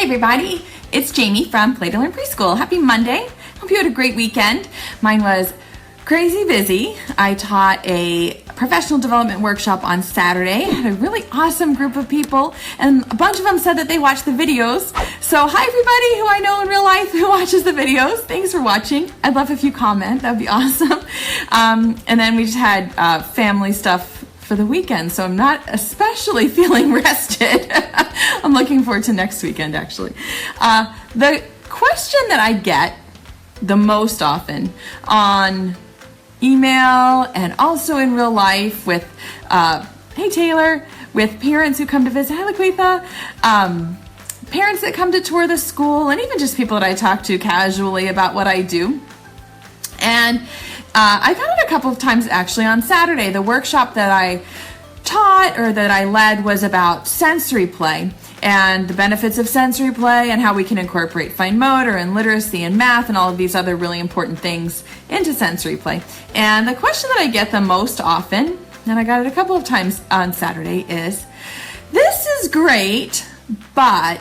everybody, it's Jamie from Play to Learn Preschool. Happy Monday. Hope you had a great weekend. Mine was crazy busy. I taught a professional development workshop on Saturday. I had a really awesome group of people, and a bunch of them said that they watched the videos. So hi everybody who I know in real life who watches the videos. Thanks for watching. I'd love if you comment. That'd be awesome. And then we just had family stuff for the weekend, so I'm not especially feeling rested. I'm looking forward to next weekend, actually. The question that I get the most often on email and also in real life with, hey Taylor, with parents who come to visit, hi Laquitha, parents that come to tour the school, and even just people that I talk to casually about what I do. And I got it a couple of times actually on Saturday. The workshop that I taught or that I led was about sensory play and the benefits of sensory play and how we can incorporate fine motor and literacy and math and all of these other really important things into sensory play. And the question that I get the most often, and I got it a couple of times on Saturday, is, this is great, but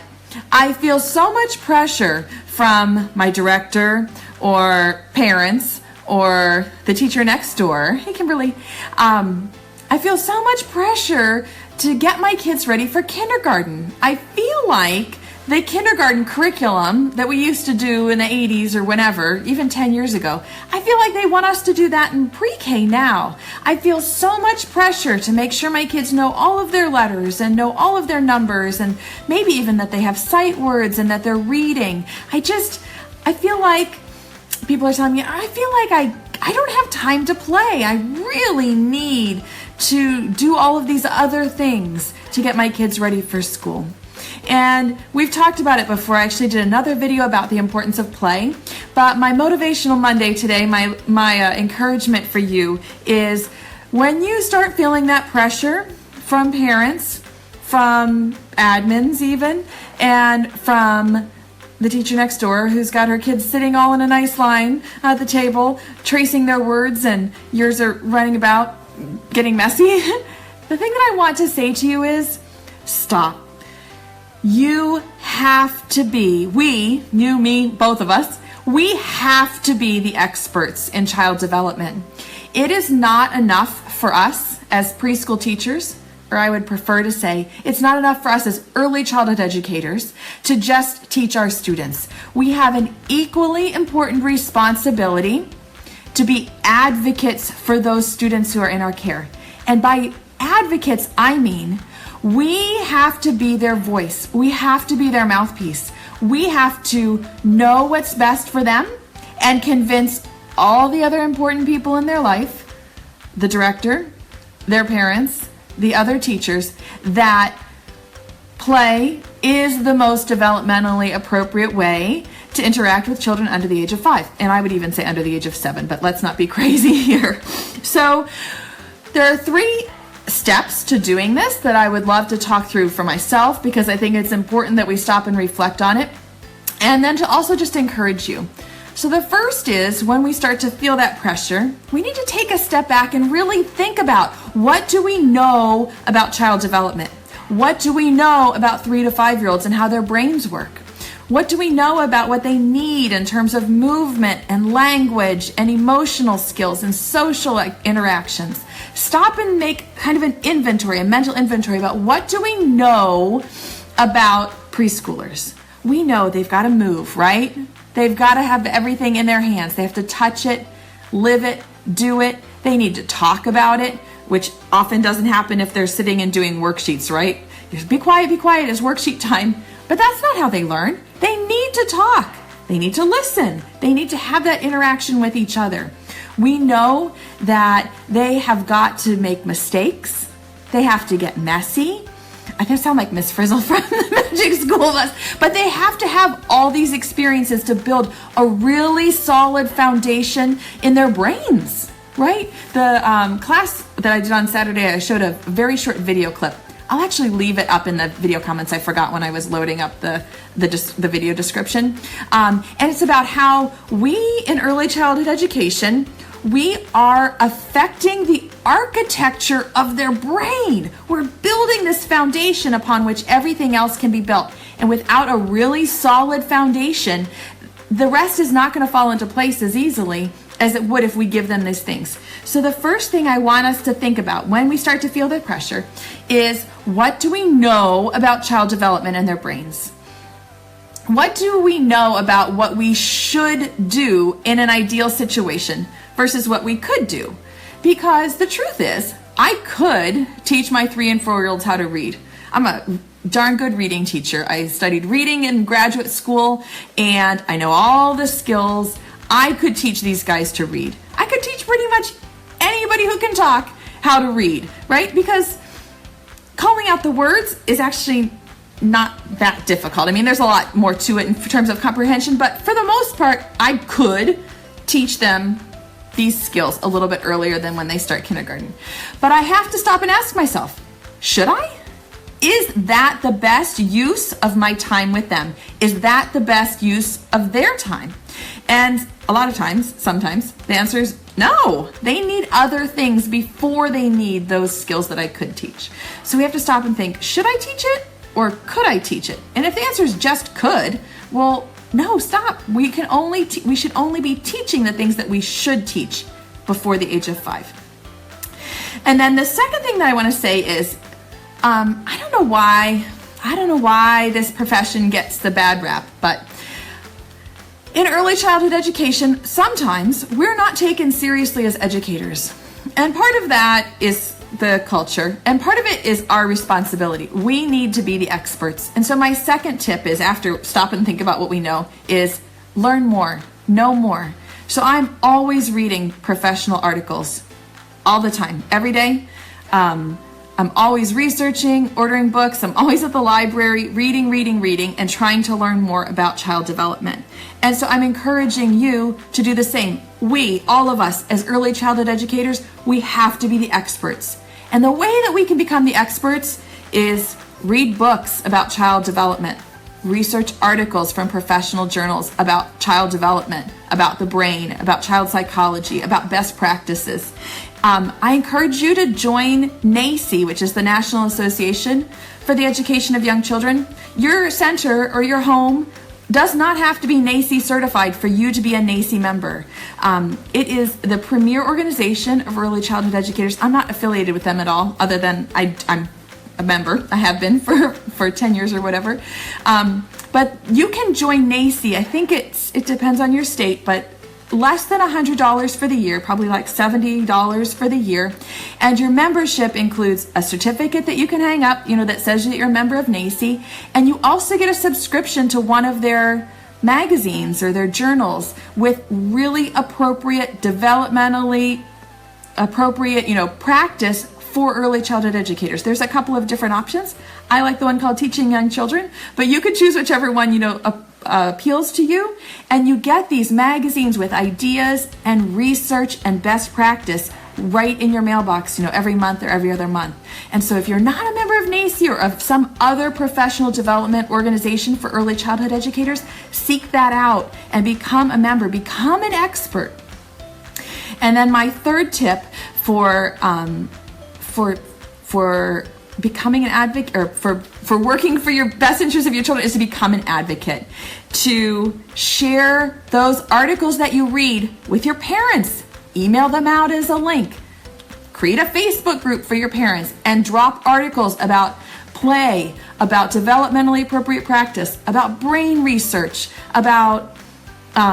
I feel so much pressure from my director or parents or the teacher next door. Hey, Kimberly. I feel so much pressure to get my kids ready for kindergarten. I feel like the kindergarten curriculum that we used to do in the 80s or whenever, even 10 years ago, I feel like they want us to do that in pre-K now. I feel so much pressure to make sure my kids know all of their letters and know all of their numbers and maybe even that they have sight words and that they're reading. I feel like people are telling me, I feel like I don't have time to play. I really need to do all of these other things to get my kids ready for school. And we've talked about it before. I actually did another video about the importance of play. But my Motivational Monday today, my encouragement for you is, when you start feeling that pressure from parents, from admins even, and from the teacher next door who's got her kids sitting all in a nice line at the table, tracing their words, and yours are running about getting messy. The thing that I want to say to you is, stop. You have to be, you, me, both of us, we have to be the experts in child development. It is not enough for us as preschool teachers, or I would prefer to say, it's not enough for us as early childhood educators to just teach our students. We have an equally important responsibility to be advocates for those students who are in our care. And by advocates, I mean, we have to be their voice. We have to be their mouthpiece. We have to know what's best for them and convince all the other important people in their life, the director, their parents, the other teachers, that play is the most developmentally appropriate way to interact with children under the age of 5. And I would even say under the age of 7, but let's not be crazy here. So there are 3 steps to doing this that I would love to talk through for myself, because I think it's important that we stop and reflect on it, and then to also just encourage you. So the first is, when we start to feel that pressure, we need to take a step back and really think about, what do we know about child development? What do we know about 3 to 5-year-olds and how their brains work? What do we know about what they need in terms of movement and language and emotional skills and social interactions? Stop and make kind of an inventory, a mental inventory about, what do we know about preschoolers? We know they've got to move, right? They've got to have everything in their hands. They have to touch it, live it, do it. They need to talk about it, which often doesn't happen if they're sitting and doing worksheets, right? Just be quiet, it's worksheet time. But that's not how they learn. They need to talk. They need to listen. They need to have that interaction with each other. We know that they have got to make mistakes. They have to get messy. I can sound like Miss Frizzle from the Magic School Bus, but they have to have all these experiences to build a really solid foundation in their brains, right? The class that I did on Saturday, I showed a very short video clip. I'll actually leave it up in the video comments. I forgot when I was loading up the video description. And it's about how we in early childhood education we are affecting the architecture of their brain. We're building this foundation upon which everything else can be built. And without a really solid foundation, the rest is not going to fall into place as easily as it would if we give them these things. So the first thing I want us to think about when we start to feel the pressure is, what do we know about child development and their brains? What do we know about what we should do in an ideal situation versus what we could do? Because the truth is, I could teach my 3 and 4-year-olds how to read. I'm a darn good reading teacher. I studied reading in graduate school, and I know all the skills. I could teach these guys to read. I could teach pretty much anybody who can talk how to read, right? Because calling out the words is actually not that difficult. I mean, there's a lot more to it in terms of comprehension, but for the most part, I could teach them these skills a little bit earlier than when they start kindergarten. But I have to stop and ask myself, should I? Is that the best use of my time with them? Is that the best use of their time? And a lot of times, sometimes, the answer is no. They need other things before they need those skills that I could teach. So we have to stop and think, should I teach it or could I teach it? And if the answer is just could, well, no, stop. We should only be teaching the things that we should teach before the age of 5. And then the second thing that I want to say is, I don't know why this profession gets the bad rap, but in early childhood education, sometimes we're not taken seriously as educators. And part of that is the culture, and part of it is our responsibility. We need to be the experts. And so my second tip is, after stop and think about what we know, is learn more, know more. So I'm always reading professional articles all the time, every day. I'm always researching, ordering books. I'm always at the library, reading, and trying to learn more about child development. And so I'm encouraging you to do the same. We, all of us, as early childhood educators, we have to be the experts. And the way that we can become the experts is read books about child development, research articles from professional journals about child development, about the brain, about child psychology, about best practices. I encourage you to join NACCE, which is the National Association for the Education of Young Children. Your center or your home does not have to be NACCE certified for you to be a NACCE member. It is the premier organization of early childhood educators. I'm not affiliated with them at all, other than I'm a member. I have been for 10 years or whatever. But you can join NACCE. I think it depends on your state, but less than $100 for the year, probably like $70 for the year. And your membership includes a certificate that you can hang up, that says that you're a member of NACCE. And you also get a subscription to one of their magazines or their journals with really appropriate, developmentally appropriate, practice for early childhood educators. There's a couple of different options. I like the one called Teaching Young Children, but you could choose whichever one, appeals to you. And you get these magazines with ideas and research and best practice right in your mailbox, every month or every other month. And so if you're not a member of NACCE or of some other professional development organization for early childhood educators, seek that out and become a member, become an expert. And then my third tip for becoming an advocate, or for working for your best interest of your children, is to become an advocate, to share those articles that you read with your parents. Email them out as a link. Create a Facebook group for your parents and drop articles about play, about developmentally appropriate practice, about brain research, about the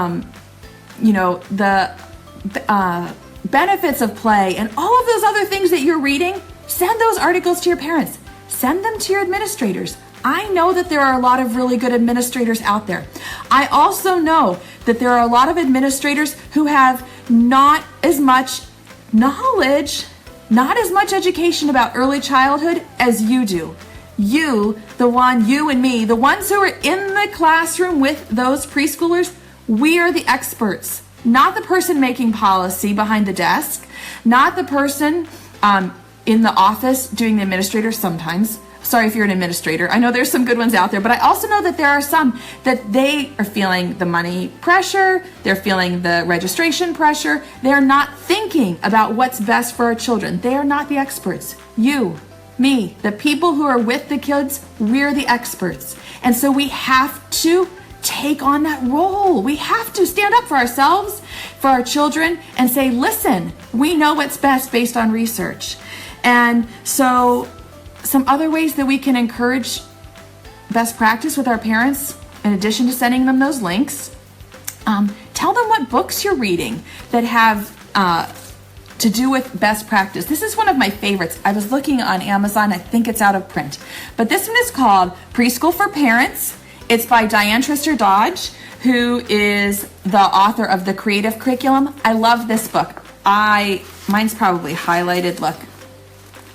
benefits of play, and all of those other things that you're reading. Send those articles to your parents. Send them to your administrators. I know that there are a lot of really good administrators out there. I also know that there are a lot of administrators who have not as much knowledge, not as much education about early childhood as you do. You and me, the ones who are in the classroom with those preschoolers, we are the experts, not the person making policy behind the desk, not the person in the office doing the administrator sometimes, Sorry if you're an administrator. I know there's some good ones out there, but I also know that there are some that they are feeling the money pressure, they're feeling the registration pressure, they're not thinking about what's best for our children. They are not the experts. You, me, the people who are with the kids, we're the experts. And so we have to take on that role. We have to stand up for ourselves, for our children, and say, listen, we know what's best based on research. And so some other ways that we can encourage best practice with our parents, in addition to sending them those links, tell them what books you're reading that have to do with best practice. This is one of my favorites. I was looking on Amazon. I think it's out of print. But this one is called Preschool for Parents. It's by Diane Trister Dodge, who is the author of The Creative Curriculum. I love this book. Mine's probably highlighted. Look,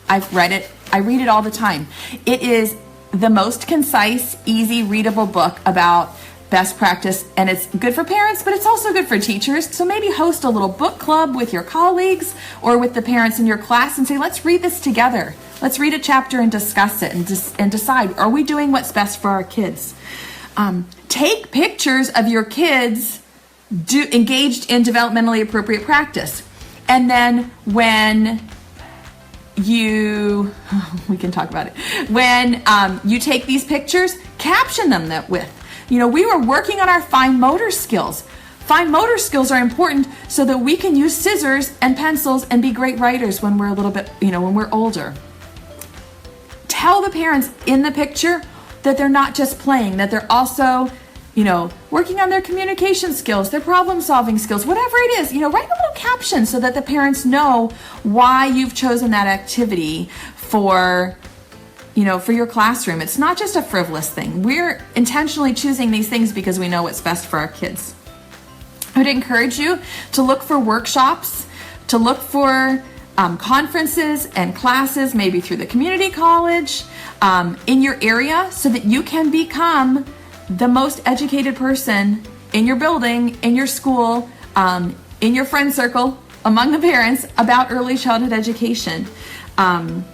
I've read it. I read it all the time. It is the most concise, easy, readable book about best practice, and it's good for parents, but it's also good for teachers. So maybe host a little book club with your colleagues or with the parents in your class and say, let's read this together. Let's read a chapter and discuss it and decide, are we doing what's best for our kids? Take pictures of your kids engaged in developmentally appropriate practice. And then when we can talk about it. When you take these pictures, caption them with, we were working on our fine motor skills. Fine motor skills are important so that we can use scissors and pencils and be great writers when we're a little bit, when we're older. Tell the parents in the picture that they're not just playing, that they're also, working on their communication skills, their problem solving skills, whatever it is, write a little caption so that the parents know why you've chosen that activity for your classroom. It's not just a frivolous thing. We're intentionally choosing these things because we know what's best for our kids. I would encourage you to look for workshops, to look for conferences and classes, maybe through the community college, in your area, so that you can become the most educated person in your building, in your school, in your friend circle, among the parents about early childhood education. And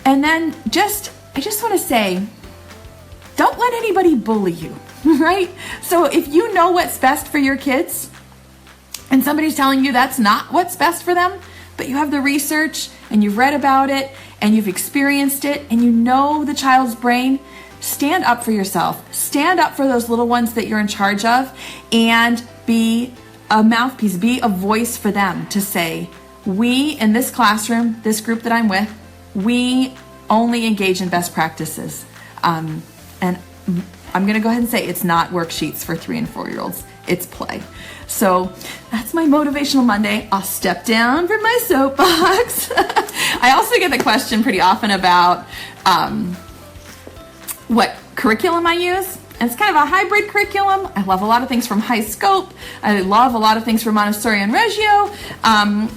then I just want to say, don't let anybody bully you, right? So if you know what's best for your kids and somebody's telling you that's not what's best for them, but you have the research and you've read about it and you've experienced it and you know the child's brain, stand up for yourself. Stand up for those little ones that you're in charge of and be a mouthpiece, be a voice for them to say, we in this classroom, this group that I'm with, we only engage in best practices. And I'm going to go ahead and say it's not worksheets for 3 and 4 year olds. It's play. So that's my Motivational Monday. I'll step down from my soapbox. I also get the question pretty often about what curriculum I use. And it's kind of a hybrid curriculum. I love a lot of things from High Scope. I love a lot of things from Montessori and Reggio. And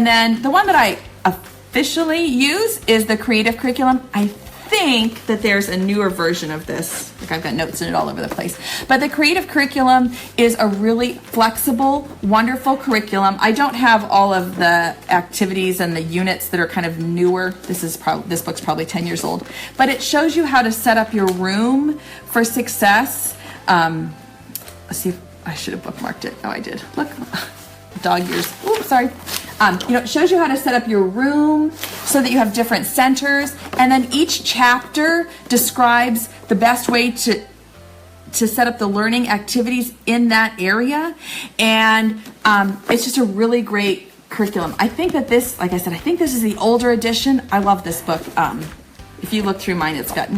then the one that I officially use is the Creative Curriculum. I think that there's a newer version of this. Like I've got notes in it all over the place. But the Creative Curriculum is a really flexible, wonderful curriculum. I don't have all of the activities and the units that are kind of newer. This book's probably 10 years old. But it shows you how to set up your room for success. Let's see if I should have bookmarked it. Oh, I did. Look. Dog ears. Oops, sorry. It shows you how to set up your room so that you have different centers, and then each chapter describes the best way to set up the learning activities in that area, and it's just a really great curriculum. I think that this, like I said, I think this is the older edition. I love this book. If you look through mine, it's got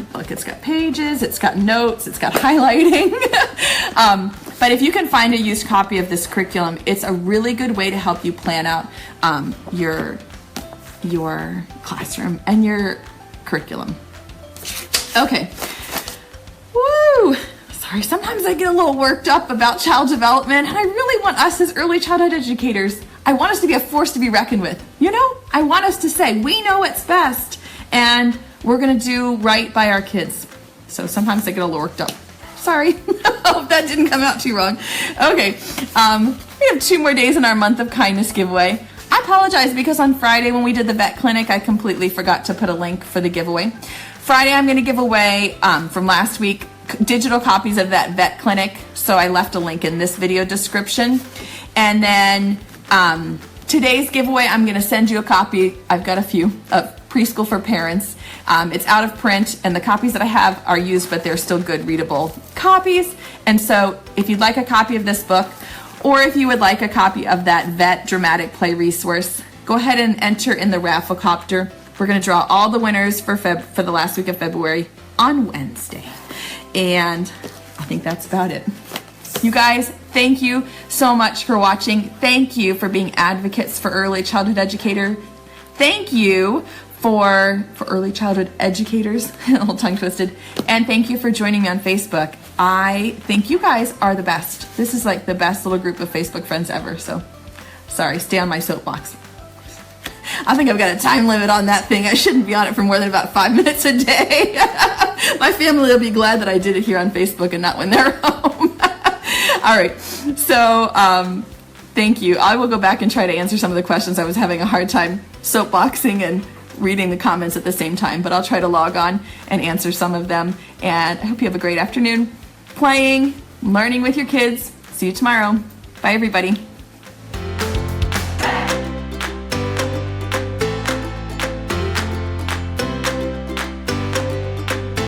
pages, it's got notes, it's got highlighting. But if you can find a used copy of this curriculum, it's a really good way to help you plan out your classroom and your curriculum. Okay. Woo! Sorry, sometimes I get a little worked up about child development, and I really want us as early childhood educators, I want us to be a force to be reckoned with. I want us to say, we know what's best, and we're going to do right by our kids. So sometimes I get a little worked up. Sorry. Hope that didn't come out too wrong. Okay. We have 2 more days in our month of kindness giveaway. I apologize because on Friday when we did the vet clinic, I completely forgot to put a link for the giveaway. Friday, I'm going to give away from last week digital copies of that vet clinic. So I left a link in this video description. And then today's giveaway, I'm going to send you a copy. I've got a few of Preschool for Parents. It's out of print, and the copies that I have are used, but they're still good readable copies. And so if you'd like a copy of this book, or if you would like a copy of that vet dramatic play resource, go ahead and enter in the Rafflecopter. We're going to draw all the winners for the last week of February on Wednesday. And I think that's about it. You guys, thank you so much for watching. Thank you for being advocates for early childhood educator. Thank you for early childhood educators, a little tongue twisted. And thank you for joining me on Facebook. I think you guys are the best. This is like the best little group of Facebook friends ever. So sorry, stay on my soapbox. I think I've got a time limit on that thing. I shouldn't be on it for more than about 5 minutes a day. My family will be glad that I did it here on Facebook and not when they're home. All right, so thank you. I will go back and try to answer some of the questions. I was having a hard time soapboxing and reading the comments at the same time, but I'll try to log on and answer some of them. And I hope you have a great afternoon playing, learning with your kids. See you tomorrow. Bye, everybody.